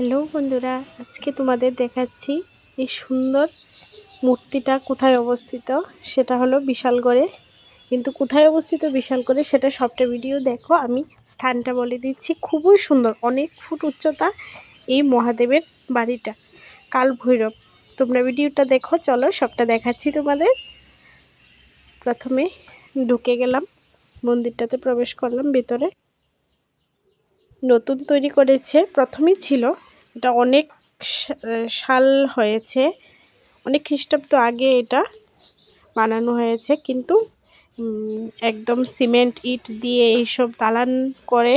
Hello বন্ধুরা, আজকে তোমাদের দেখাচ্ছি এই সুন্দর মূর্তিটা কোথায় অবস্থিত। সেটা হলো বিশালগড়ে। কিন্তু কোথায় অবস্থিত বিশালগড়ে সেটা সবটা ভিডিও দেখো, আমি স্থানটা বলে দিচ্ছি। খুবই সুন্দর, অনেক ফুট উচ্চতা এই মহাদেবের বাড়িটা, কাল ভৈরব। তোমরা ভিডিওটা দেখো, চলো সবটা দেখাচ্ছি তোমাদের। প্রথমে ঢুকে গেলাম, মন্দিরটাতে প্রবেশ করলাম ভেতরে। নতুন তৈরি করেছে, প্রথমেই ছিল এটা, অনেক সাল হয়েছে, অনেক খ্রিস্টাব্দ আগে এটা বানানো হয়েছে। কিন্তু একদম সিমেন্ট ইট দিয়ে এইসব দালান করে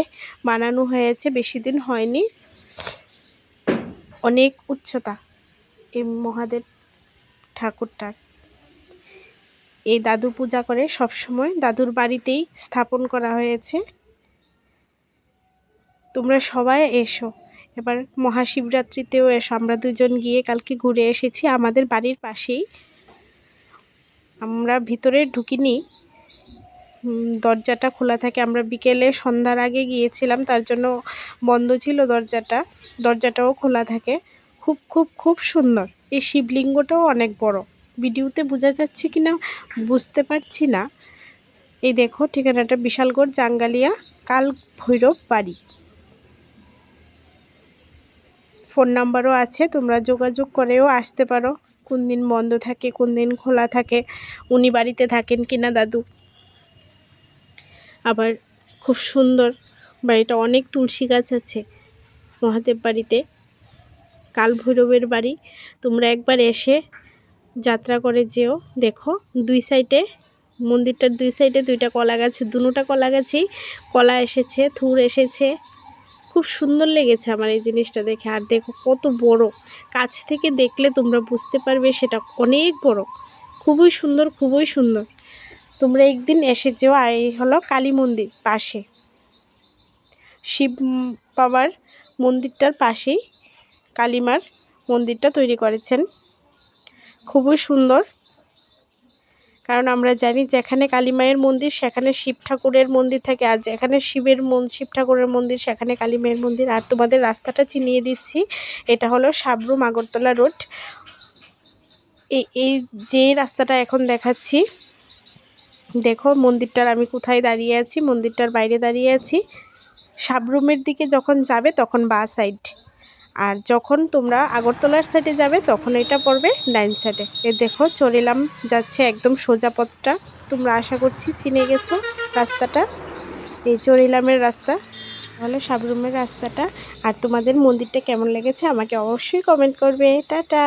বানানো হয়েছে, বেশি দিন হয়নি। অনেক উচ্চতা এই মহাদেব ঠাকুরটা। এই দাদু পূজা করে সব সময়, দাদুর বাড়িতেই স্থাপন করা হয়েছে। তোমরা সবাই এসো, এবার মহাশিবরাত্রিতেও এসো। আমরা দুজন গিয়ে কালকে ঘুরে এসেছি, আমাদের বাড়ির পাশেই। আমরা ভিতরে ঢুকিনি, দরজাটা খোলা থাকে। আমরা বিকেলে সন্ধ্যার আগে গিয়েছিলাম, তার জন্য বন্ধ ছিল দরজাটাও খোলা থাকে। খুব খুব খুব সুন্দর। এই শিবলিঙ্গটাও অনেক বড়, ভিডিওতে বোঝা যাচ্ছে কি না বুঝতে পারছি না। এই দেখো ঠিকানাটা, বিশালগড় জাঙ্গালিয়া কাল ভৈরব বাড়ি। ফোন নাম্বারও আছে, তোমরা যোগাযোগ করেও আসতে পারো। কোন দিন বন্ধ থাকে, কোন দিন খোলা থাকে, উনি বাড়িতে থাকেন কিনা দাদু। আবার খুব সুন্দর বাড়িটা, অনেক তুলসী গাছ আছে মহাদেব বাড়িতে। কাল ভৈরবের বাড়ি, তোমরা একবার এসে যাত্রা করে যেও। দেখো দুই সাইডে, মন্দিরটার দুই সাইডে দুইটা কলা গাছ, দুটা কলা গাছেই কলা এসেছে, থুর এসেছে। খুব সুন্দর লেগেছে আমার এই জিনিসটা দেখে। আর দেখো কত বড়, কাছ থেকে দেখলে তোমরা বুঝতে পারবে সেটা অনেক বড়। খুবই সুন্দর, খুবই সুন্দর। তোমরা একদিন এসে যেও। আর এই হলো কালী মন্দির পাশে, শিব বাবার মন্দিরটার পাশেই কালীমার মন্দিরটা তৈরি করেছেন। খুবই সুন্দর, কারণ আমরা জানি যেখানে কালী মায়ের মন্দির সেখানে শিব ঠাকুরের মন্দির থাকে, আর যেখানে শিব ঠাকুরের মন্দির সেখানে কালী মায়ের মন্দির। আর তোমাদের রাস্তাটা চিনিয়ে দিচ্ছি, এটা হলো সাবরুম আগরতলা রোড। এই যে রাস্তাটা এখন দেখাচ্ছি, দেখো মন্দিরটার আমি কোথায় দাঁড়িয়ে আছি, মন্দিরটার বাইরে দাঁড়িয়ে আছি। সাবরুমের দিকে যখন যাবে তখন বাঁ সাইড, আর যখন তোমরা আগরতলার সাইডে যাবে তখন এটা পড়বে ডাইন সাইডে। এ দেখো চলিলাম যাচ্ছে একদম সোজা পথটা, তোমরা আশা করছি চিনে গেছো রাস্তাটা। এই চরিলামের রাস্তা হলো সাবরুমের রাস্তাটা। আর তোমাদের মন্দিরটা কেমন লেগেছে আমাকে অবশ্যই কমেন্ট করবে। টাটা।